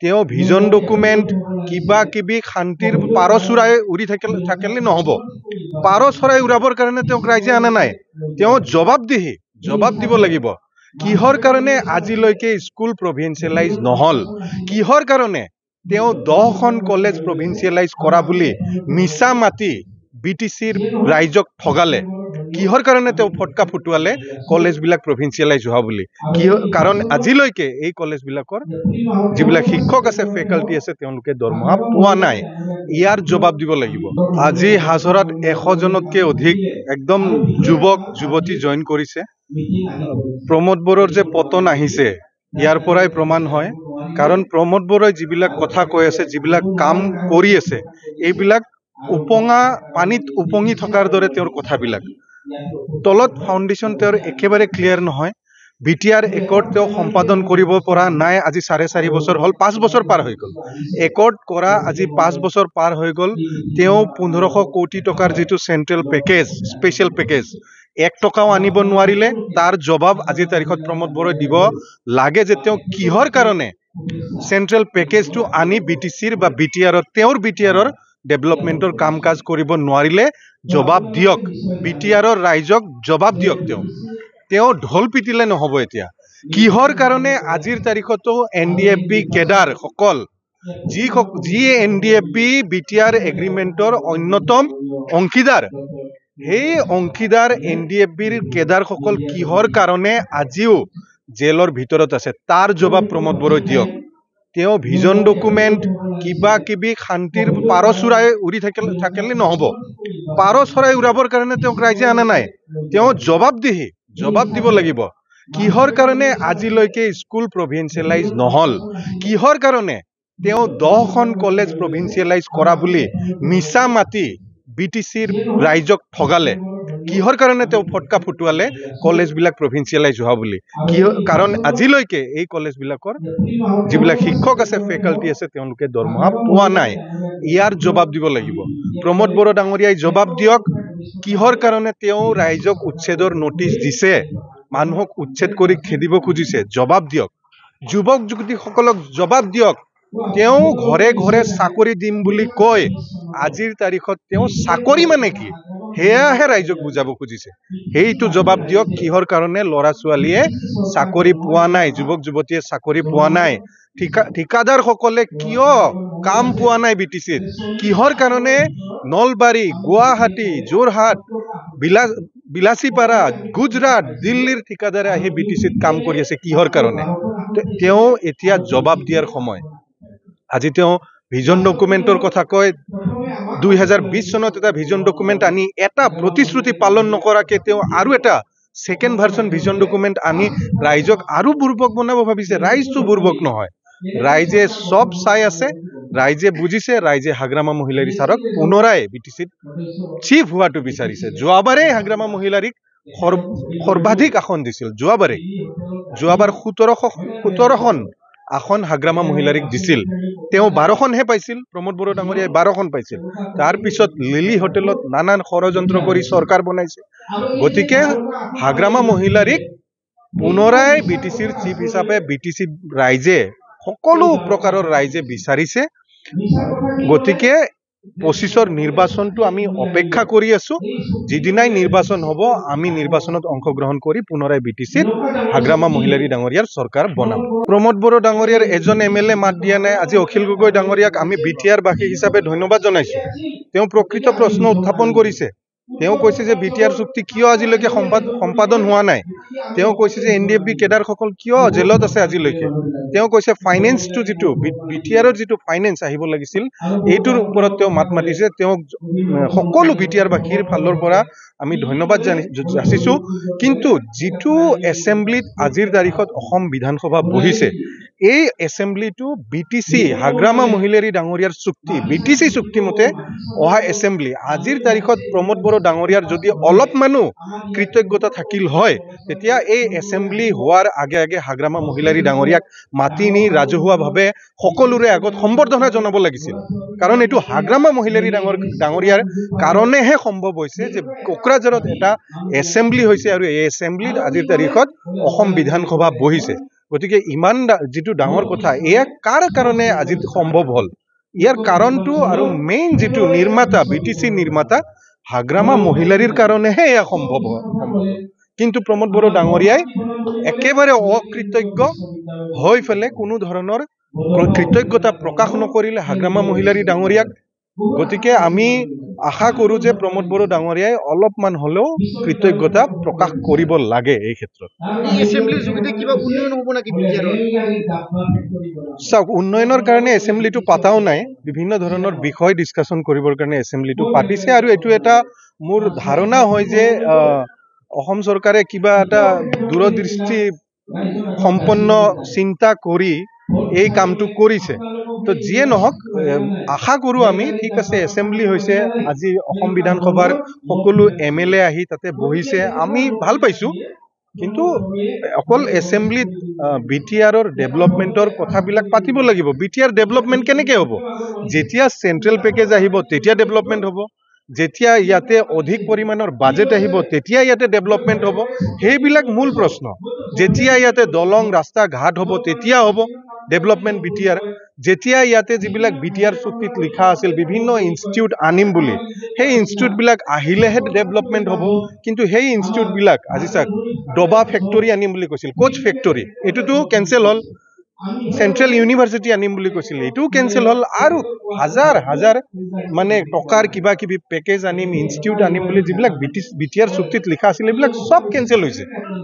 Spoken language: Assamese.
তেওঁ ভিজন ডকুমেণ্ট কিবা কিবি শান্তিৰ পাৰ চৰাই উৰি থাকিলে নহ'ব। পাৰ চৰাই উৰাবৰ কাৰণে তেওঁক ৰাইজে আনা নাই। তেওঁ জবাব দিব লাগিব। কিহৰ কাৰণে আজিলৈকে স্কুল প্ৰভিন্সিয়েলাইজ নহল, কিহৰ কাৰণে তেওঁ 10খন কলেজ প্ৰভিন্সিয়েলাইজ কৰা বুলি মিছা মাতি BTCৰ ৰাইজক ঠগালে, কিহৰ কাৰণে তেওঁ ফটকা ফুটুৱালে কলেজবিলাক প্ৰভিন্সিয়েলাইজ হোৱা বুলি। কাৰণ আজিলৈকে এই কলেজবিলাকৰ যিবিলাক শিক্ষক আছে, ফেকাল্টি আছে, তেওঁলোকে দৰমহা পোৱা নাই। ইয়াৰ জবাব দিব লাগিব। আজি হাজৰাত 100জনতকৈ অধিক একদম যুৱক যুৱতী জইন কৰিছে। প্ৰমোদ বড়োৰ যে পতন আহিছে ইয়াৰ পৰাই প্ৰমাণ হয়। কাৰণ প্ৰমোদ বড়োই যিবিলাক কথা কৈ আছে, যিবিলাক কাম কৰি আছে, এইবিলাক পানীত উপঙি থকাৰ দৰে তেওঁৰ কথাবিলাক। তলত ফাউণ্ডেশ্যন তেওঁৰ একেবাৰে ক্লিয়াৰ নহয়। BTR একৰ্ড তেওঁ সম্পাদন কৰিব পৰা নাই। আজি 4.5 বছৰ হ'ল, 5 বছৰ পাৰ হৈ গ'ল। একৰ্ড কৰা আজি 5 বছৰ পাৰ হৈ গ'ল। তেওঁ 1500 কোটি টকাৰ যিটো চেণ্ট্ৰেল পেকেজ, স্পেচিয়েল পেকেজ, 1 টকাও আনিব নোৱাৰিলে। তাৰ জবাব আজিৰ তাৰিখত প্ৰমোদ বড়োই দিব লাগে যে তেওঁ কিহৰ কাৰণে চেণ্ট্ৰেল পেকেজটো আনি BTCৰ বা তেওঁৰ BTRৰ ডেভেলপমেণ্টৰ কাম কাজ কৰিব নোৱাৰিলে। জবাব দিয়ক, BTRৰ ৰাইজক জবাব দিয়ক। তেওঁ ঢোল পিটিলে নহ'ব। এতিয়া কিহৰ কাৰণে আজিৰ তাৰিখতো NDFB কেডাৰ সকল, যি NDFB BTR এগ্ৰিমেণ্টৰ অন্যতম অংশীদাৰ, সেই অংশীদাৰ NDFBৰ কেডাৰসকল কিহৰ কাৰণে আজিও জেলৰ ভিতৰত আছে, তাৰ জবাব প্ৰমোদ বড়োই দিয়ক। তেওঁ ভিজন ডকুমেণ্ট কিবা কিবি শান্তিৰ পাৰ চৰাই উৰি থাকিলে নহ'ব। পাৰ চৰাই উৰাবৰ কাৰণে তেওঁক ৰাইজে আনা নাই। তেওঁ জবাব দিব লাগিব। কিহৰ কাৰণে আজিলৈকে স্কুল প্ৰভিন্সিয়েলাইজ নহল, কিহৰ কাৰণে তেওঁ 10খন কলেজ প্ৰভিন্সিয়েলাইজ কৰা বুলি মিছা মাতি BTCৰ ৰাইজক ঠগালে, কিহৰ কাৰণে তেওঁ ফটকা ফুটুৱালে কলেজবিলাক প্ৰভিন্সিয়েলাইজ হোৱা বুলি। কাৰণ আজিলৈকে এই কলেজবিলাকৰ যিবিলাক শিক্ষক আছে, ফেকাল্টি আছে, তেওঁলোকে দৰমহা পোৱা নাই। ইয়াৰ জবাব দিব লাগিব। প্ৰমোদ বড়ো ডাঙৰীয়াই জবাব দিয়ক। কিহৰ কাৰণে তেওঁ ৰাইজক উচ্ছেদৰ নটিচ দিছে, মানুহক উচ্ছেদ কৰি খেদিব খুজিছে, জবাব দিয়ক। যুৱক যুৱতীসকলক জবাব দিয়ক। তেওঁ ঘৰে ঘৰে চাকৰি দিম বুলি কয়, আজিৰ তাৰিখত তেওঁ চাকৰি মানে কি সেয়াহে ৰাইজক বুজাব খুজিছে। সেইটো জবাব দিয়ক। কিহৰ কাৰণে ল'ৰা ছোৱালীয়ে চাকৰি পোৱা নাই, যুৱক যুৱতীয়ে চাকৰি পোৱা নাই, ঠিকাদাৰসকলে কিয় কাম পোৱা নাই BTCত, কিহৰ কাৰণে নলবাৰী, গুৱাহাটী, যোৰহাট, বিলাসীপাৰা, গুজৰাট, দিল্লীৰ ঠিকাদাৰে আহি BTCত কাম কৰি আছে, কিহৰ কাৰণে। তেওঁ এতিয়া জবাব দিয়াৰ সময়। আজি তেওঁ ভিজন ডকুমেণ্টৰ কথা কয়। 2020 চনত এটা ভিজন ডকুমেণ্ট আনি এটা প্ৰতিশ্ৰুতি পালন নকৰাকে তেওঁ আৰু এটা ছেকেণ্ড ভাৰ্চন ভিজন ডকুমেণ্ট আনি ৰাইজক আৰু বুৰ্বক বনাব ভাবিছে। ৰাইজটো বুৰ্বক নহয়, ৰাইজে চব চাই আছে, ৰাইজে বুজিছে। ৰাইজে হাগ্ৰামা মহিলাৰী ছাৰক পুনৰাই BTCত চিফ হোৱাটো বিচাৰিছে। যোৱাবাৰে হাগ্ৰামা মহিলাৰীক সৰ্বাধিক আসন দিছিল। যোৱাবাৰ 17খন আসন হাগ্ৰামা মহিলাৰীক দিছিল। তেওঁ 12খনহে পাইছিল। প্ৰমোদ বড়ো ডাঙৰীয়াই 12খন পাইছিল। তাৰপিছত লিলি হোটেলত নানান ষড়যন্ত্ৰ কৰি চৰকাৰ বনাইছে। গতিকে হাগ্ৰামা মহিলাৰীক পুনৰাই BTCৰ চিফ হিচাপে BTC ৰাইজে, সকলো প্ৰকাৰৰ ৰাইজে বিচাৰিছে। গতিকে 25ৰ নিৰ্বাচনটো আমি অপেক্ষা কৰি আছো। যিদিনাই নিৰ্বাচন হ'ব, আমি নিৰ্বাচনত অংশগ্ৰহণ কৰি পুনৰাই BTCত হাগ্ৰামা মহিলাৰী ডাঙৰীয়াৰ চৰকাৰ বনাম। প্ৰমোদ বড়ো ডাঙৰীয়াৰ এজন MLA মাত দিয়া নাই। আজি অখিল গগৈ ডাঙৰীয়াক আমি BTR বাসী হিচাপে ধন্যবাদ জনাইছো। তেওঁ প্ৰকৃত প্ৰশ্ন উত্থাপন কৰিছে। তেওঁ কৈছে যে BTR চুক্তি কিয় আজিলৈকে সম্পাদন হোৱা নাই। তেওঁ কৈছে যে NDFB কেডাৰসকল কিয় জেলত আছে আজিলৈকে। তেওঁ কৈছে ফাইনেন্সটো যিটো BTRৰ যিটো ফাইনেন্স আহিব লাগিছিল, এইটোৰ ওপৰত তেওঁ মাত মাতিছে। তেওঁক সকলো BTR বাসীৰ ফালৰ পৰা আমি ধন্যবাদ যাচিছো। কিন্তু যিটো এছেম্বলিত আজিৰ তাৰিখত অসম বিধানসভা বহিছে, এই এছেম্বলিটো BTC হাগ্ৰামা মহিলাৰী ডাঙৰীয়াৰ চুক্তি, BTC চুক্তি মতে অহা এছেম্বলি। আজিৰ তাৰিখত প্ৰমোদ বড়ো ডাঙৰীয়াৰ যদি অলপমানো কৃতজ্ঞতা থাকিল হয়, তেতিয়া এই এছেম্বলি হোৱাৰ আগে আগে হাগ্ৰামা মহিলাৰী ডাঙৰীয়াক মাতি নি ৰাজহুৱাভাৱে সকলোৰে আগত সম্বৰ্ধনা জনাব লাগিছিল। কাৰণ এইটো হাগ্ৰামা মহিলাৰী ডাঙৰীয়াৰ কাৰণেহে সম্ভৱ হৈছে যে কোকৰাঝাৰত এটা এছেম্বলি হৈছে, আৰু এই এছেম্বলিত আজিৰ তাৰিখত অসম বিধানসভা বহিছে। গতিকে ইমান যিটো ডাঙৰ কথা এয়া কাৰ কাৰণে আজি সম্ভৱ হ'ল ইয়াৰ কাৰণটো আৰু মেইন যিটো নিৰ্মাতা বিটিচি নিৰ্মাতা হাগ্ৰামা মহিলাৰীৰ কাৰণেহে এয়া সম্ভৱ হয় কিন্তু প্ৰমোদ বড়ো ডাঙৰীয়াই একেবাৰে অকৃতজ্ঞ হৈ ফেলে কোনো ধৰণৰ কৃতজ্ঞতা প্ৰকাশ নকৰিলে হাগ্ৰামা মহিলাৰী ডাঙৰীয়াক গতিকে আমি আশা কৰোঁ যে প্ৰমোদ বড়ো ডাঙৰীয়াই অলপমান হ'লেও কৃতজ্ঞতা প্ৰকাশ কৰিব লাগে এই ক্ষেত্ৰত চাওক উন্নয়নৰ কাৰণে এছেম্বলিটো পাতাও নাই বিভিন্ন ধৰণৰ বিষয় ডিছকাশ্যন কৰিবৰ কাৰণে এছেম্বলিটো পাতিছে আৰু এইটো এটা মোৰ ধাৰণা হয় যে অসম চৰকাৰে কিবা এটা দূৰদৃষ্টি সম্পন্ন চিন্তা কৰি এই কামটো কৰিছে তো যিয়ে নহওক আশা কৰোঁ আমি ঠিক আছে এছেম্বলি হৈছে আজি অসম বিধানসভাৰ সকলো MLA আহি তাতে বহিছে আমি ভাল পাইছোঁ কিন্তু অকল এছেম্বলিত BTRৰ ডেভেলপমেণ্টৰ কথাবিলাক পাতিব লাগিব BTR ডেভেলপমেণ্ট কেনেকৈ হ'ব যেতিয়া চেণ্ট্ৰেল পেকেজ আহিব তেতিয়া ডেভেলপমেণ্ট হ'ব যেতিয়া ইয়াতে অধিক পৰিমাণৰ বাজেট আহিব তেতিয়া ইয়াতে ডেভেলপমেণ্ট হ'ব সেইবিলাক মূল প্ৰশ্ন যেতিয়া ইয়াতে দলং ৰাস্তা ঘাট হ'ব তেতিয়া হ'ব ডেভেলপমেণ্ট BTR যেতিয়া ইয়াতে যিবিলাক BTR চুক্তিত লিখা আছিল বিভিন্ন ইনষ্টিটিউট আনিম বুলি সেই ইনষ্টিটিউটবিলাক আহিলেহে ডেভেলপমেণ্ট হ'ব কিন্তু সেই ইনষ্টিটিউটবিলাক আজি চাওক ডবা ফেক্টৰী আনিম বুলি কৈছিল কোচ ফেক্টৰী এইটোতো কেঞ্চেল হ'ল চেণ্ট্ৰেল ইউনিভাৰ্চিটি আনিম বুলি কৈছিল এইটোও কেঞ্চেল হ'ল আৰু হাজাৰ হাজাৰ মানে টকাৰ কিবা কিবি পেকেজ আনিম ইনষ্টিটিউট আনিম বুলি যিবিলাক BTR চুক্তিত লিখা আছিল এইবিলাক চব কেঞ্চেল হৈছে